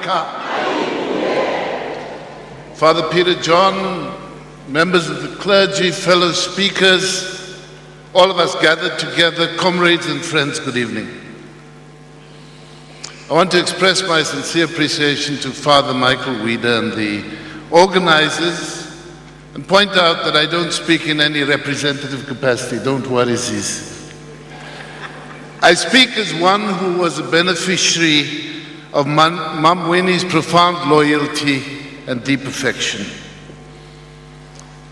Africa. Father Peter John, members of the clergy, fellow speakers, all of us gathered together, comrades and friends, good evening. I want to express my sincere appreciation to Father Michael Weeder and the organizers, and point out that I don't speak in any representative capacity. Don't worry, Ziz. I speak as one who was a beneficiary of Mam Winnie's profound loyalty and deep affection.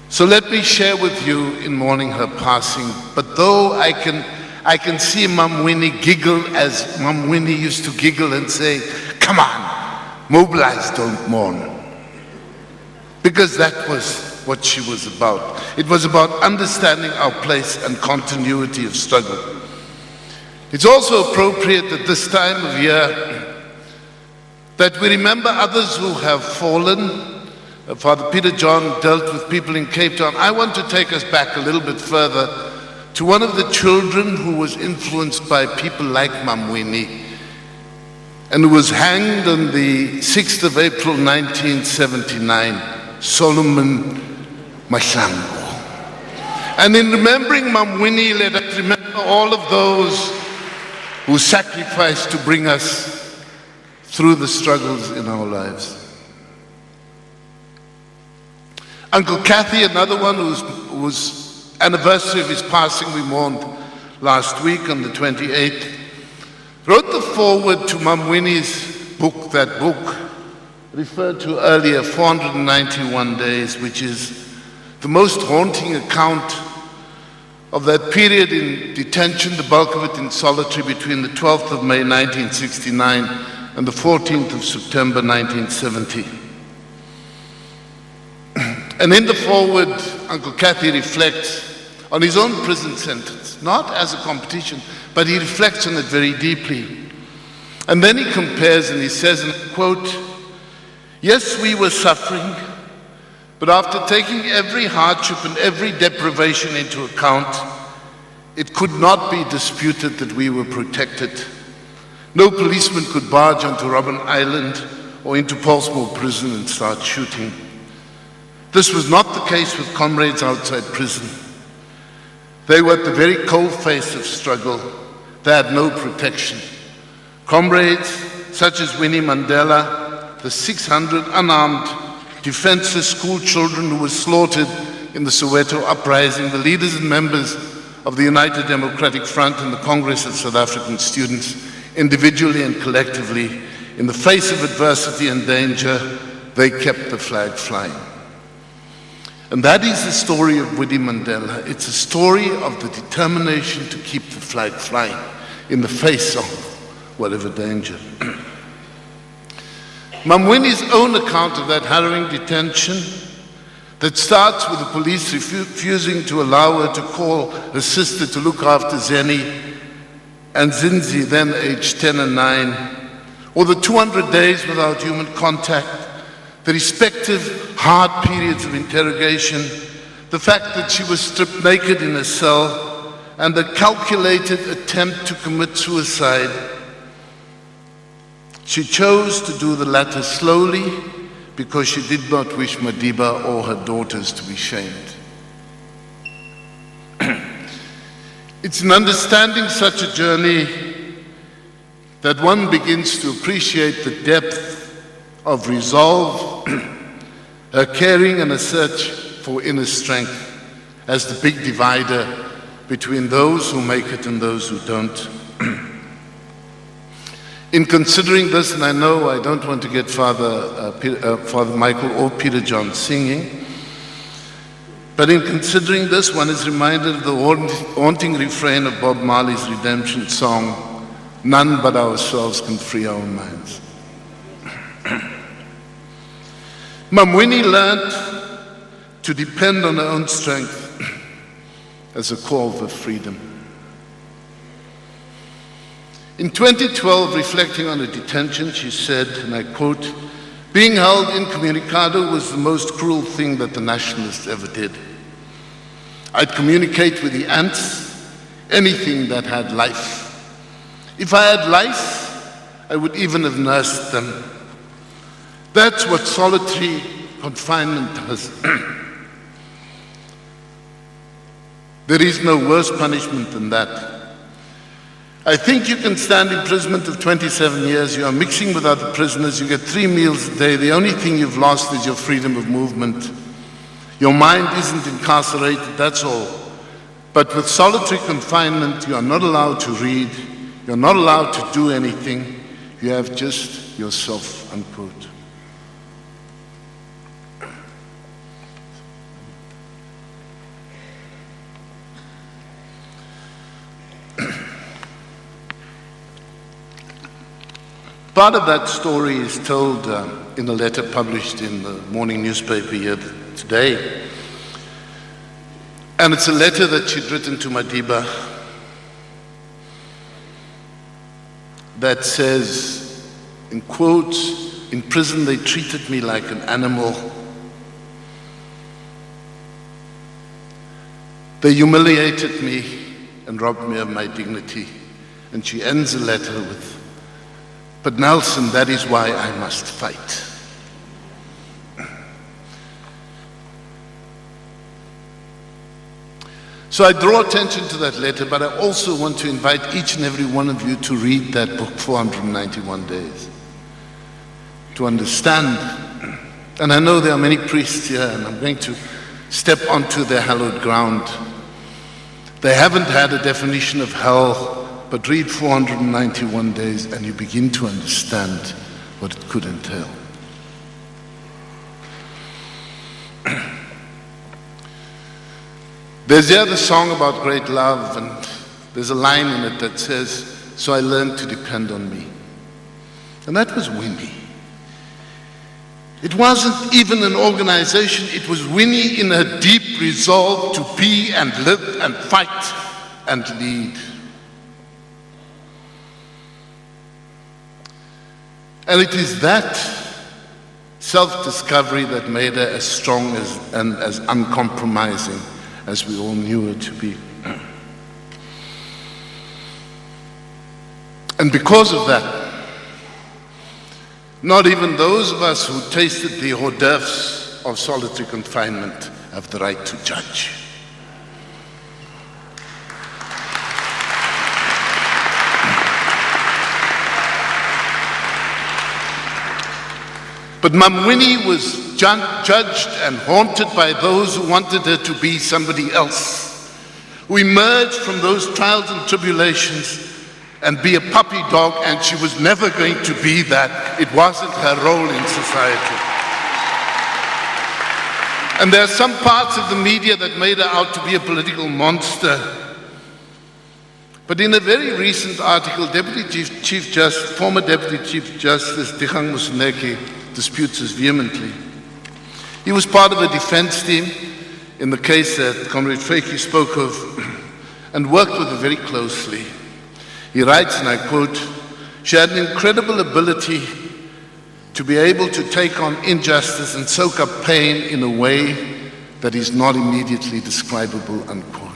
So let me share with you in mourning her passing. But though I can see Mam Winnie giggle as Mam Winnie used to giggle and say, "Come on, mobilize, don't mourn." Because that was what she was about. It was about understanding our place and continuity of struggle. It's also appropriate at this time of year that we remember others who have fallen. Father Peter John dealt with people in Cape Town. I want to take us back a little bit further to one of the children who was influenced by people like Mam Winnie and who was hanged on the 6th of April 1979, Solomon Mahlangu. And in remembering Mam Winnie, let us remember all of those who sacrificed to bring us through the struggles in our lives. Uncle Kathy, another one whose anniversary of his passing we mourned last week on the 28th, wrote the foreword to Mam Winnie's book, that book referred to earlier, 491 Days, which is the most haunting account of that period in detention, the bulk of it in solitary, between the 12th of May 1969 and the 14th of September 1970. And in the foreword, Uncle Kathy reflects on his own prison sentence, not as a competition, but he reflects on it very deeply. And then he compares and he says, and I quote, "Yes, we were suffering, but after taking every hardship and every deprivation into account, it could not be disputed that we were protected. No policeman could barge onto Robben Island or into Portsmouth prison and start shooting. This was not the case with comrades outside prison. They were at the very cold face of struggle. They had no protection. Comrades such as Winnie Mandela, the 600 unarmed, defenseless school children who were slaughtered in the Soweto uprising, the leaders and members of the United Democratic Front and the Congress of South African Students, individually and collectively, in the face of adversity and danger, they kept the flag flying." And that is the story of Winnie Mandela. It's a story of the determination to keep the flag flying in the face of whatever danger. Mam Winnie's own account of that harrowing detention that starts with the police refusing to allow her to call her sister to look after Zeni and Zinzi, then aged 10 and 9, or the 200 days without human contact, the respective hard periods of interrogation, the fact that she was stripped naked in a cell, and the calculated attempt to commit suicide. She chose to do the latter slowly because she did not wish Madiba or her daughters to be shamed. It's in understanding such a journey that one begins to appreciate the depth of resolve, her caring and a search for inner strength as the big divider between those who make it and those who don't. In considering this, and I know I don't want to get Father Michael or Peter John singing, but in considering this, one is reminded of the haunting refrain of Bob Marley's redemption song, "None but ourselves can free our minds." Mam Winnie learned to depend on her own strength as a call for freedom. In 2012, reflecting on her detention, she said, and I quote, "Being held incommunicado was the most cruel thing that the nationalists ever did. I'd communicate with the ants, anything that had life. If I had lice, I would even have nursed them. That's what solitary confinement does. There is no worse punishment than that. I think you can stand imprisonment of 27 years, you are mixing with other prisoners, you get 3 meals a day, the only thing you've lost is your freedom of movement. Your mind isn't incarcerated, that's all. But with solitary confinement, you are not allowed to read, you're not allowed to do anything, you have just yourself, unquote. Part of that story is told in a letter published in the morning newspaper here today. And it's a letter that she'd written to Madiba that says, in quotes, "In prison they treated me like an animal. They humiliated me and robbed me of my dignity." And she ends the letter with, "But Nelson, that is why I must fight." So I draw attention to that letter, but I also want to invite each and every one of you to read that book, 491 Days, to understand. And I know there are many priests here, and I'm going to step onto their hallowed ground. They haven't had a definition of hell, but read 491 Days and you begin to understand what it could entail. There's the other song about great love, and there's a line in it that says, "So I learned to depend on me." And that was Winnie. It wasn't even an organization, it was Winnie in her deep resolve to be and live and fight and lead. And it is that self-discovery that made her as strong and as uncompromising as we all knew her to be. And because of that, not even those of us who tasted the hors d'oeuvres of solitary confinement have the right to judge. But Mam Winnie was judged and haunted by those who wanted her to be somebody else, who emerged from those trials and tribulations and be a puppy dog, and she was never going to be that. It wasn't her role in society. And there are some parts of the media that made her out to be a political monster. But in a very recent article, former Deputy Chief Justice Dikgang Moseneke disputes this vehemently. He was part of the defense team in the case that Comrade Feki spoke of and worked with her very closely. He writes, and I quote, "She had an incredible ability to be able to take on injustice and soak up pain in a way that is not immediately describable," unquote.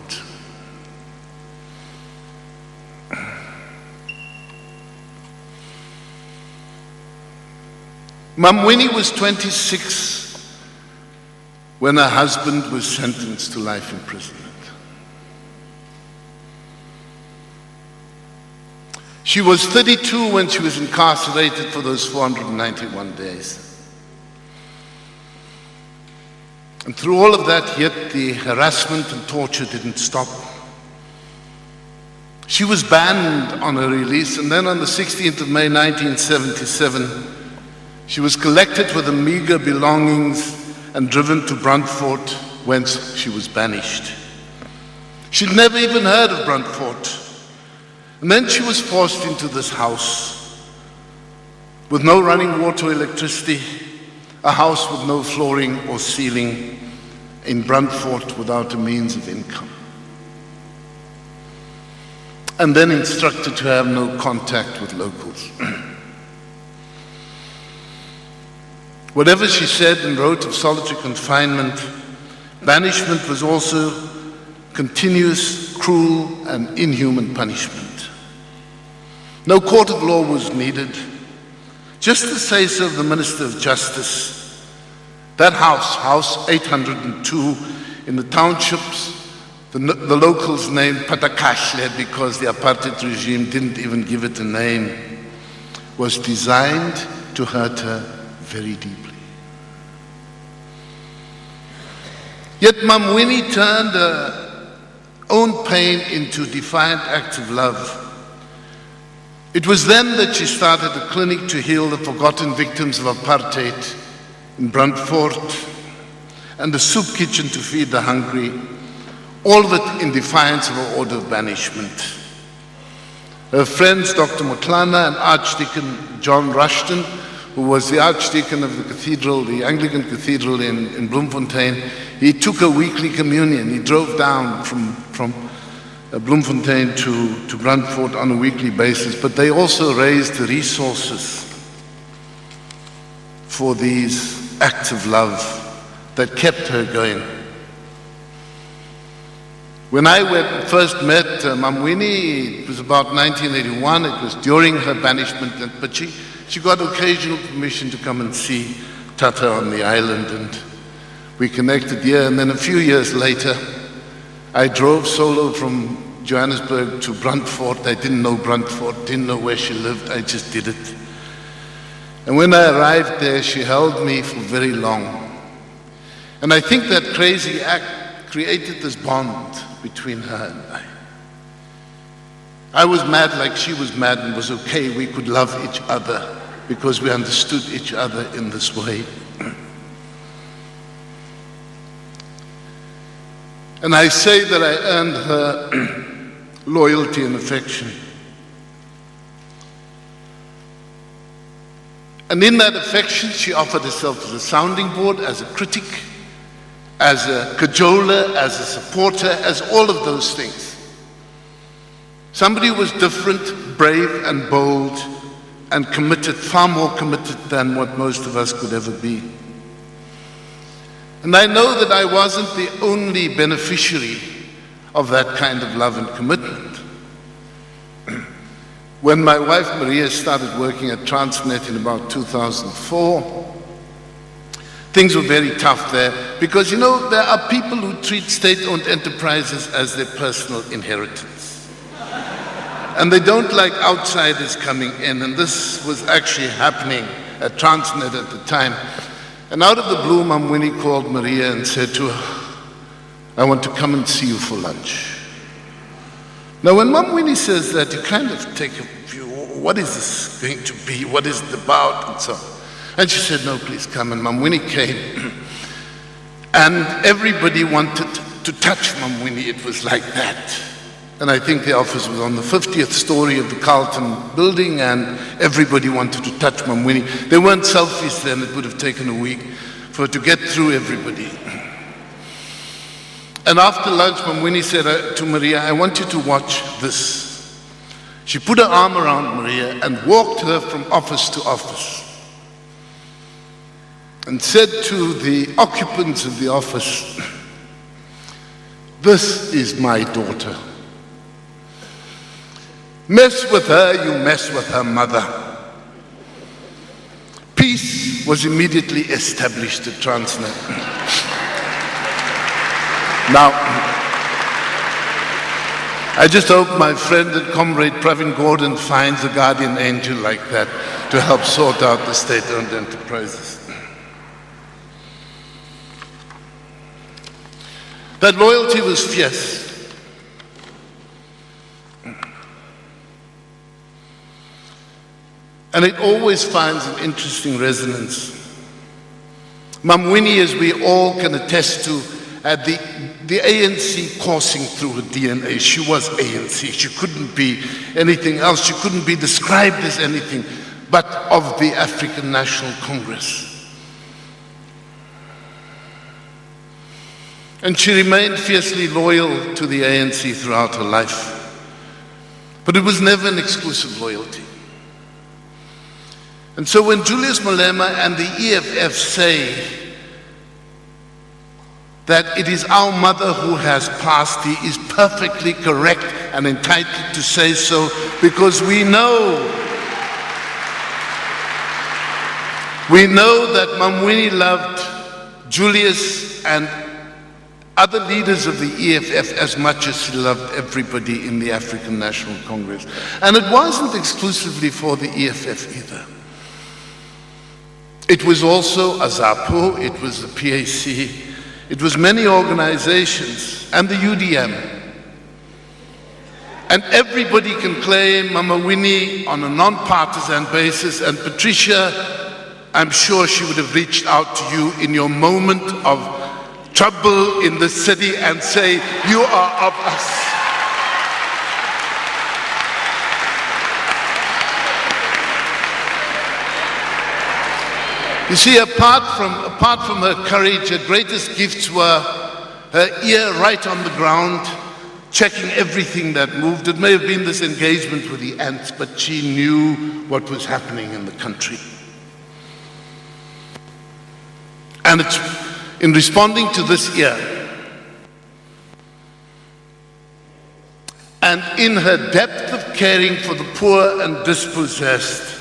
Mam Winnie was 26 when her husband was sentenced to life imprisonment. She was 32 when she was incarcerated for those 491 days. And through all of that, yet the harassment and torture didn't stop. She was banned on her release, and then on the 16th of May 1977, she was collected with her meager belongings and driven to Brandfort, whence she was banished. She'd never even heard of Brandfort. And then she was forced into this house with no running water or electricity, a house with no flooring or ceiling, in Brandfort without a means of income. And then instructed to have no contact with locals. Whatever she said and wrote of solitary confinement, banishment was also continuous, cruel, and inhuman punishment. No court of law was needed. Just the say-so of the Minister of Justice. That house 802 in the townships, the locals named Patakashle because the apartheid regime didn't even give it a name, was designed to hurt her very deeply. Yet Mam Winnie turned her own pain into defiant acts of love. It was then that she started a clinic to heal the forgotten victims of apartheid in Brandfort, and the soup kitchen to feed the hungry, all of it in defiance of her order of banishment. Her friends, Dr. Motlana and Archdeacon John Rushton, who was the Archdeacon of the cathedral, the Anglican cathedral in Bloemfontein, he took a weekly communion. He drove down from Bloemfontein to Brandfort on a weekly basis, but they also raised the resources for these acts of love that kept her going. When I first met Mam Winnie, it was about 1981, it was during her banishment, but she got occasional permission to come and see Tata on the island, and we connected here, and then a few years later, I drove solo from Johannesburg to Brandfort. I didn't know Brandfort, didn't know where she lived, I just did it. And when I arrived there, she held me for very long. And I think that crazy act created this bond between her and I. I was mad like she was mad, and was okay. We could love each other because we understood each other in this way. And I say that I earned her loyalty and affection. And in that affection, she offered herself as a sounding board, as a critic, as a cajoler, as a supporter, as all of those things. Somebody who was different, brave and bold, and committed, far more committed than what most of us could ever be. And I know that I wasn't the only beneficiary of that kind of love and commitment. When my wife Maria started working at Transnet in about 2004, things were very tough there because, you know, there are people who treat state-owned enterprises as their personal inheritance. And they don't like outsiders coming in, and this was actually happening at Transnet at the time. And out of the blue, Mam Winnie called Maria and said to her, "I want to come and see you for lunch." Now, when Mam Winnie says that, you kind of take a view, what is this going to be? What is it about? And so on. And she said, "No, please come." And Mam Winnie came. And everybody wanted to touch Mam Winnie. It was like that. And I think the office was on the 50th story of the Carlton building, and everybody wanted to touch Mam Winnie. There weren't selfies then. It would have taken a week for her to get through everybody. And after lunch, Mam Winnie said to Maria, "I want you to watch this." She put her arm around Maria and walked her from office to office and said to the occupants of the office, "This is my daughter. Mess with her, you mess with her mother." Peace was immediately established at Transnet. Now, I just hope my friend and comrade Pravin Gordon finds a guardian angel like that to help sort out the state-owned enterprises. That loyalty was fierce. And it always finds an interesting resonance. Mam Winnie, as we all can attest to, had the ANC coursing through her DNA. She was ANC. She couldn't be anything else. She couldn't be described as anything but of the African National Congress. And she remained fiercely loyal to the ANC throughout her life. But it was never an exclusive loyalty. And so when Julius Malema and the EFF say that it is our mother who has passed, he is perfectly correct and entitled to say so, because we know We know that Mam Winnie loved Julius and other leaders of the EFF as much as she loved everybody in the African National Congress. And it wasn't exclusively for the EFF either. It was also AZAPO, it was the PAC, it was many organizations, and the UDM. And everybody can claim Mama Winnie on a non-partisan basis, and Patricia, I'm sure she would have reached out to you in your moment of trouble in the city and say, you are of us. You see, apart from her courage, her greatest gifts were her ear right on the ground, checking everything that moved. It may have been this engagement with the ants, but she knew what was happening in the country. And it's in responding to this ear, and in her depth of caring for the poor and dispossessed,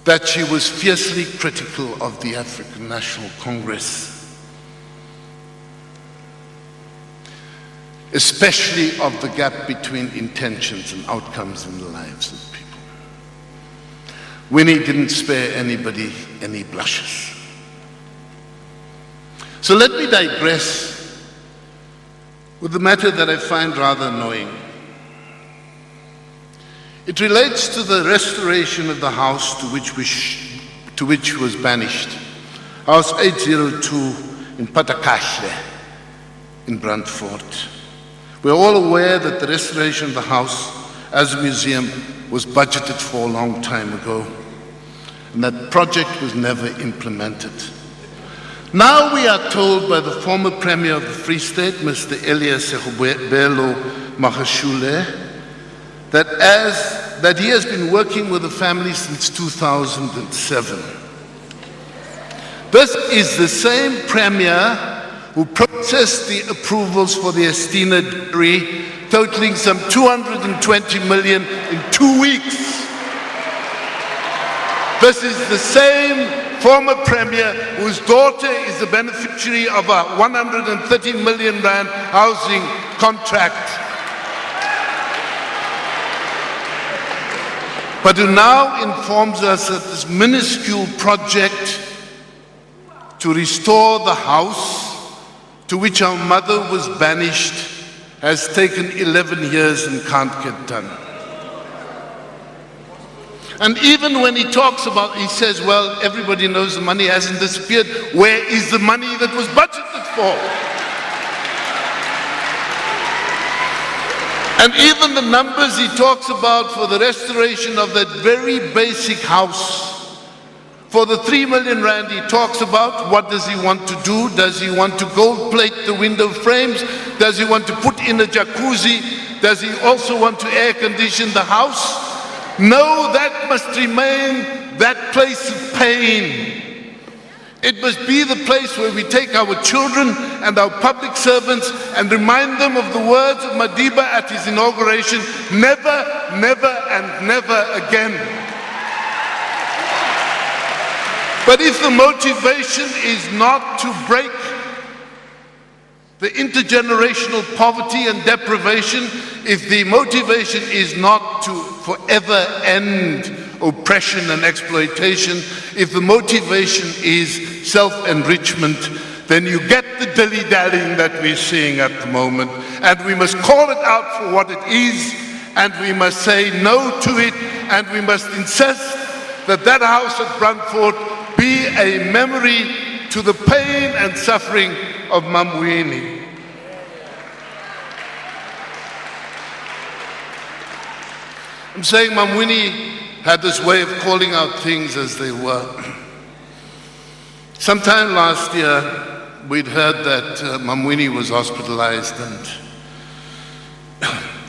that she was fiercely critical of the African National Congress, especially of the gap between intentions and outcomes in the lives of people. Winnie didn't spare anybody any blushes. So let me digress with the matter that I find rather annoying. It relates to the restoration of the house to which she was banished. House 802 in Patakashle in Brandfort. We're all aware that the restoration of the house as a museum was budgeted for a long time ago, and that project was never implemented. Now we are told by the former Premier of the Free State, Mr. Elias Segubelo Magashule, that he has been working with the family since 2007. This is the same Premier who processed the approvals for the Estina dairy, totaling some 220 million in 2 weeks. This is the same former Premier whose daughter is the beneficiary of a 130 million rand housing contract, but who now informs us that this minuscule project to restore the house to which our mother was banished has taken 11 years and can't get done. And even when he talks about, he says, well, everybody knows the money hasn't disappeared. Where is the money that was budgeted for? And even the numbers he talks about for the restoration of that very basic house, for the 3 million rand he talks about, what does he want to do? Does he want to gold plate the window frames? Does he want to put in a jacuzzi? Does he also want to air condition the house? No, that must remain that place of pain. It must be the place where we take our children and our public servants and remind them of the words of Madiba at his inauguration, never, never and never again. But if the motivation is not to break the intergenerational poverty and deprivation, if the motivation is not to forever end oppression and exploitation, if the motivation is self-enrichment, then you get the dilly-dallying that we're seeing at the moment. And we must call it out for what it is, and we must say no to it, and we must insist that that house at Brandfort be a memory to the pain and suffering of Mam Winnie. I'm saying Mam Winnie had this way of calling out things as they were. Sometime last year, we'd heard that Mam Winnie was hospitalized, and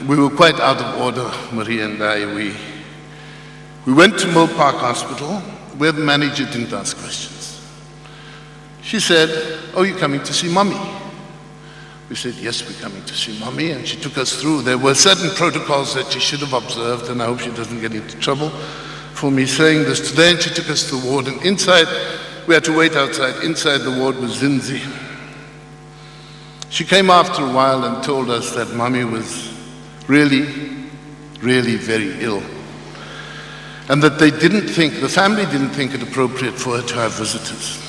we were quite out of order, Marie and I. We went to Mill Park Hospital, where the manager didn't ask questions. She said, "Oh, you're coming to see Mommy?" We said, "Yes, we're coming to see Mommy," and she took us through. There were certain protocols that she should have observed, and I hope she doesn't get into trouble. for me saying this today, and she took us to the ward, and inside, we had to wait outside. Inside the ward was Zinzi. She came after a while and told us that Mummy was really, really very ill, and that the family didn't think it appropriate for her to have visitors.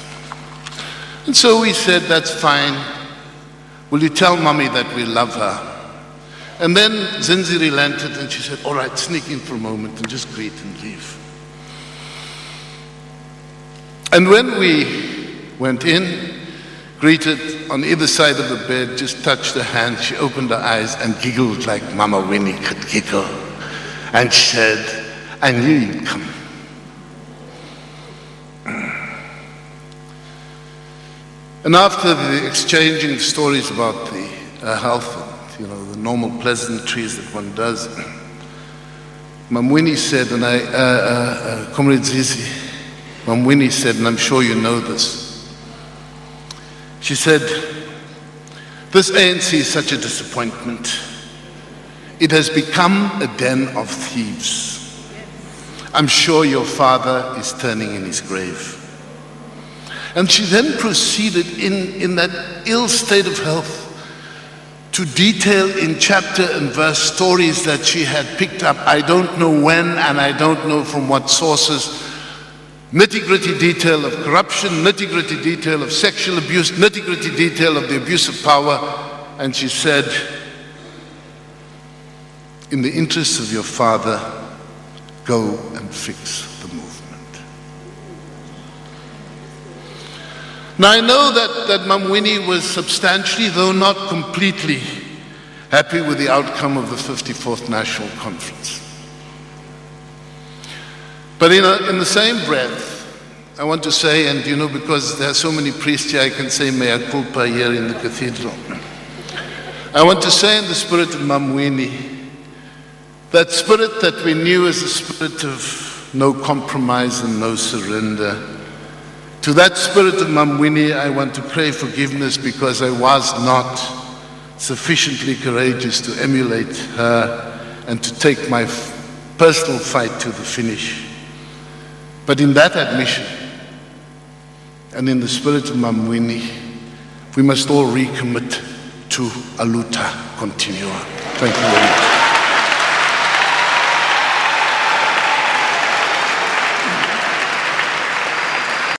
And so we said, that's fine. Will you tell Mummy that we love her? And then Zinzi relented and she said, all right, sneak in for a moment and just greet and leave. And when we went in, greeted on either side of the bed, just touched her hand, she opened her eyes and giggled like Mama Winnie could giggle. And she said, I knew you'd come. And after the exchanging of stories about the health, the normal pleasantries that one does, Mam Winnie said, and Comrade Zizi, Mam Winnie said, and I'm sure you know this, she said, this ANC is such a disappointment. It has become a den of thieves. I'm sure your father is turning in his grave. And she then proceeded in that ill state of health to detail in chapter and verse stories that she had picked up, I don't know when and I don't know from what sources, nitty-gritty detail of corruption, nitty-gritty detail of sexual abuse, nitty-gritty detail of the abuse of power. And she said, in the interests of your father, go and fix the movement. Now I know that Mam Winnie was substantially, though not completely, happy with the outcome of the 54th National Conference. But in the same breath, I want to say, and because there are so many priests here, I can say mea culpa here in the cathedral. I want to say in the spirit of Mam Winnie, that spirit that we knew as a spirit of no compromise and no surrender, to that spirit of Mam Winnie, I want to pray forgiveness because I was not sufficiently courageous to emulate her and to take my personal fight to the finish. But in that admission, and in the spirit of Mam Winnie, we must all recommit to a luta continua. Thank you very much.